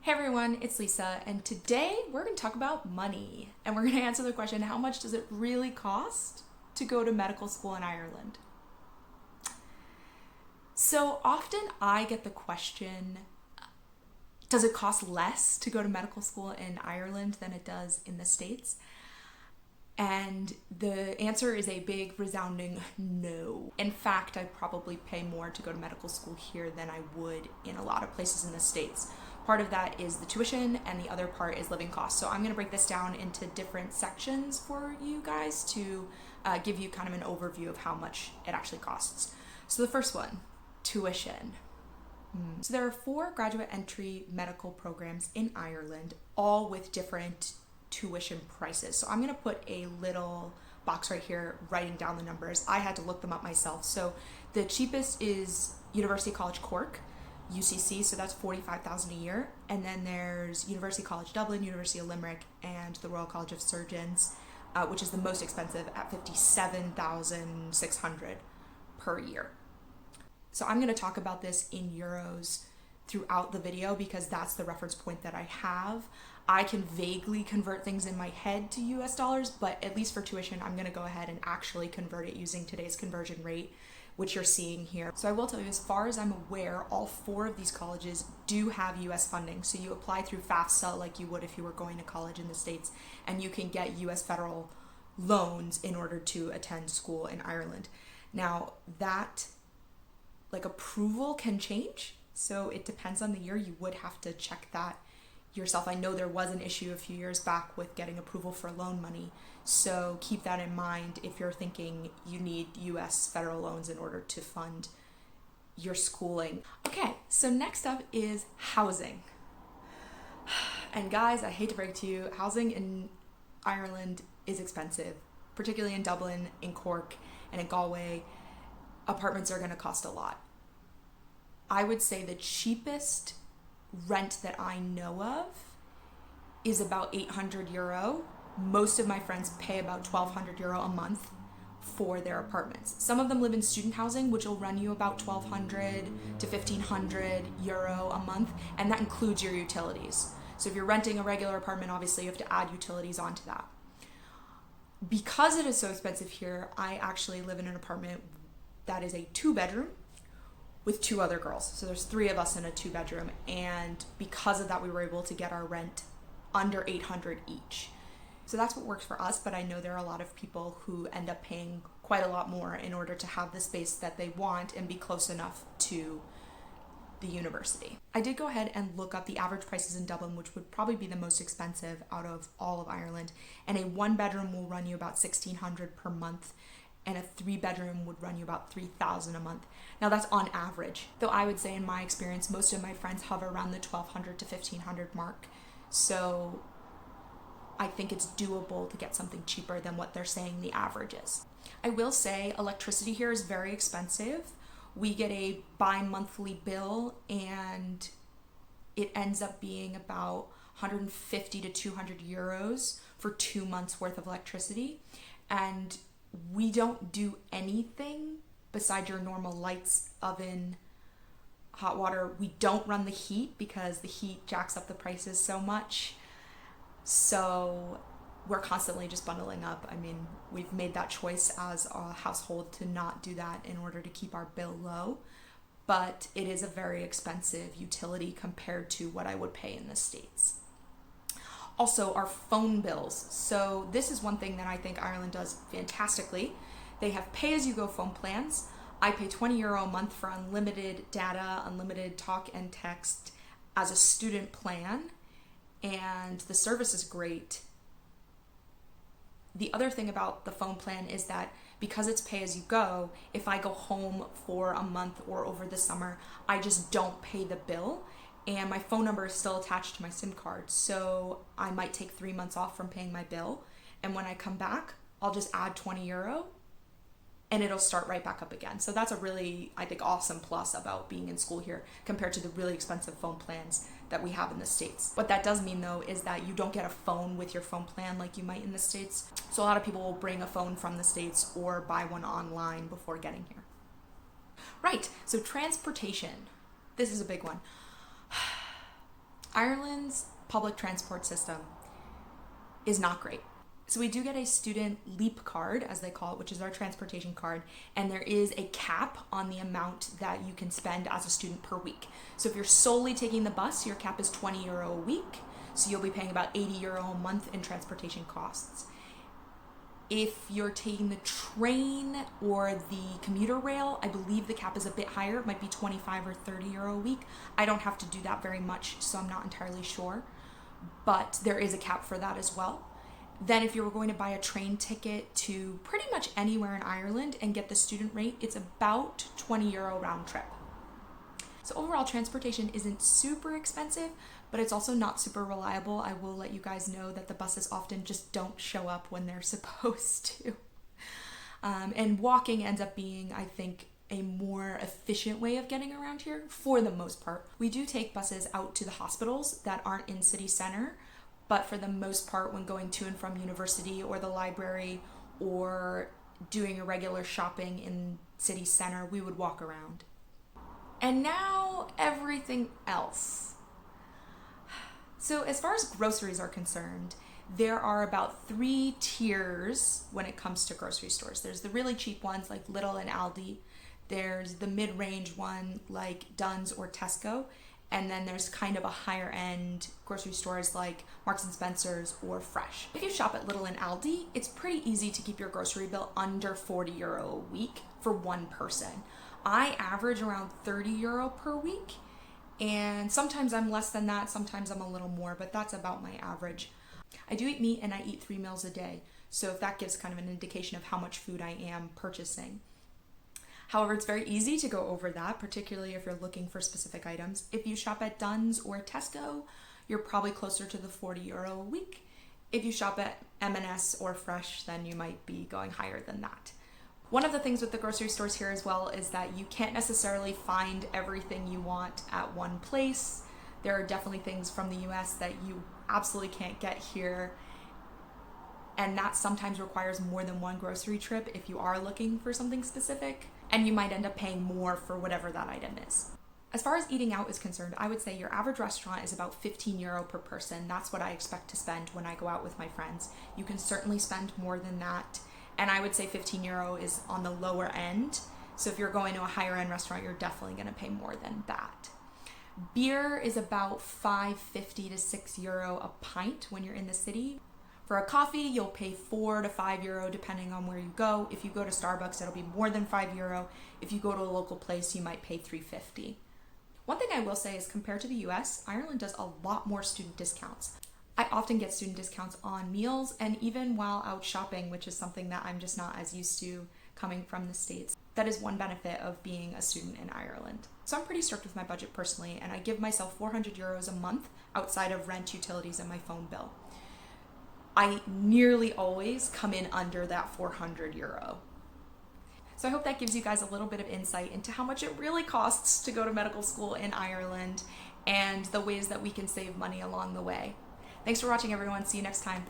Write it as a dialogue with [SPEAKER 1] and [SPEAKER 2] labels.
[SPEAKER 1] Hey everyone, it's Lisa, and today we're going to talk about money. And we're going to answer the question, how much does it really cost to go to medical school in Ireland? So often I get the question, does it cost less to go to medical school in Ireland than it does in the States? And the answer is a big resounding no. In fact, I probably pay more to go to medical school here than I would in a lot of places in the States. Part of that is the tuition and the other part is living costs. So I'm going to break this down into different sections for you guys to give you kind of an overview of how much it actually costs. So the first one, tuition. So there are 4 graduate entry medical programs in Ireland, all with different tuition prices. So I'm going to put a little box right here writing down the numbers. I had to look them up myself. So the cheapest is University College Cork, UCC, so that's $45,000 a year. And then there's University College Dublin, University of Limerick, and the Royal College of Surgeons, which is the most expensive at $57,600 per year. So I'm going to talk about this in euros throughout the video because that's the reference point that I have. I can vaguely convert things in my head to US dollars, but at least for tuition, I'm going to go ahead and actually convert it using today's conversion rate, which you're seeing here. So I will tell you, as far as I'm aware, all 4 of these colleges do have US funding. So you apply through FAFSA like you would if you were going to college in the States, and you can get US federal loans in order to attend school in Ireland. Now that approval can change. So it depends on the year. You would have to check that yourself. I know there was an issue a few years back with getting approval for loan money. So keep that in mind if you're thinking you need US federal loans in order to fund your schooling. Okay, so next up is housing. And guys, I hate to break it to you, housing in Ireland is expensive, particularly in Dublin, in Cork, and in Galway. Apartments are going to cost a lot. I would say the cheapest rent that I know of is about €800. Most of my friends pay about €1,200 a month for their apartments. Some of them live in student housing, which will run you about €1,200 to €1,500 a month, and that includes your utilities. So if you're renting a regular apartment, obviously you have to add utilities onto that. Because it is so expensive here, I actually live in an apartment that is a 2-bedroom with 2 other girls. So there's 3 of us in a 2-bedroom. And because of that, we were able to get our rent under $800 each. So that's what works for us. But I know there are a lot of people who end up paying quite a lot more in order to have the space that they want and be close enough to the university. I did go ahead and look up the average prices in Dublin, which would probably be the most expensive out of all of Ireland. And a 1-bedroom will run you about $1,600 per month, and a 3-bedroom would run you about $3,000 a month. Now that's on average, though I would say in my experience, most of my friends hover around the $1,200 to $1,500 mark. So I think it's doable to get something cheaper than what they're saying the average is. I will say electricity here is very expensive. We get a bi-monthly bill and it ends up being about 150 to 200 euros for 2 months worth of electricity. And we don't do anything besides your normal lights, oven, hot water. We don't run the heat because the heat jacks up the prices so much. So we're constantly just bundling up. I mean, we've made that choice as a household to not do that in order to keep our bill low. But it is a very expensive utility compared to what I would pay in the States. Also, our phone bills. So this is one thing that I think Ireland does fantastically. They have pay-as-you-go phone plans. I pay €20 a month for unlimited data, unlimited talk and text as a student plan, and the service is great. The other thing about the phone plan is that because it's pay-as-you-go, if I go home for a month or over the summer, I just don't pay the bill. And my phone number is still attached to my SIM card. So I might take 3 months off from paying my bill. And when I come back, I'll just add €20 and it'll start right back up again. So that's a really, I think, awesome plus about being in school here compared to the really expensive phone plans that we have in the States. What that does mean though is that you don't get a phone with your phone plan like you might in the States. So a lot of people will bring a phone from the States or buy one online before getting here. Right, so transportation. This is a big one. Ireland's public transport system is not great. So we do get a student LEAP card, as they call it, which is our transportation card, and there is a cap on the amount that you can spend as a student per week. So if you're solely taking the bus, your cap is €20 a week, so you'll be paying about €80 a month in transportation costs. If you're taking the train or the commuter rail, I believe the cap is a bit higher. It might be 25 or €30 a week. I don't have to do that very much, so I'm not entirely sure, but there is a cap for that as well. Then if you were going to buy a train ticket to pretty much anywhere in Ireland and get the student rate, it's about €20 round trip. So overall, transportation isn't super expensive, but it's also not super reliable. I will let you guys know that the buses often just don't show up when they're supposed to. And walking ends up being, I think, a more efficient way of getting around here for the most part. We do take buses out to the hospitals that aren't in city center, but for the most part, when going to and from university or the library or doing irregular shopping in city center, we would walk around. And now everything else. So as far as groceries are concerned, there are about 3 tiers when it comes to grocery stores. There's the really cheap ones like Lidl and Aldi. There's the mid-range one like Dunnes or Tesco. And then there's kind of a higher end grocery stores like Marks and Spencer's or Fresh. If you shop at Lidl and Aldi, it's pretty easy to keep your grocery bill under €40 a week for one person. I average around €30 per week, and sometimes I'm less than that, sometimes I'm a little more, but that's about my average. I do eat meat and I eat 3 meals a day, so if that gives kind of an indication of how much food I am purchasing. However, it's very easy to go over that, particularly if you're looking for specific items. If you shop at Dunnes or Tesco, you're probably closer to the €40 a week. If you shop at M&S or Fresh, then you might be going higher than that. One of the things with the grocery stores here as well is that you can't necessarily find everything you want at one place. There are definitely things from the US that you absolutely can't get here, and that sometimes requires more than one grocery trip if you are looking for something specific, and you might end up paying more for whatever that item is. As far as eating out is concerned, I would say your average restaurant is about €15 per person. That's what I expect to spend when I go out with my friends. You can certainly spend more than that, and I would say €15 is on the lower end. So if you're going to a higher end restaurant, you're definitely going to pay more than that. Beer is about €5.50 to €6 a pint when you're in the city. For a coffee, you'll pay €4 to €5 depending on where you go. If you go to Starbucks, it'll be more than €5. If you go to a local place, you might pay $3.50. One thing I will say is compared to the US, Ireland does a lot more student discounts. I often get student discounts on meals and even while out shopping, which is something that I'm just not as used to coming from the States. That is one benefit of being a student in Ireland. So I'm pretty strict with my budget personally, and I give myself €400 a month outside of rent, utilities, and my phone bill. I nearly always come in under that €400. So I hope that gives you guys a little bit of insight into how much it really costs to go to medical school in Ireland and the ways that we can save money along the way. Thanks for watching, everyone. See you next time.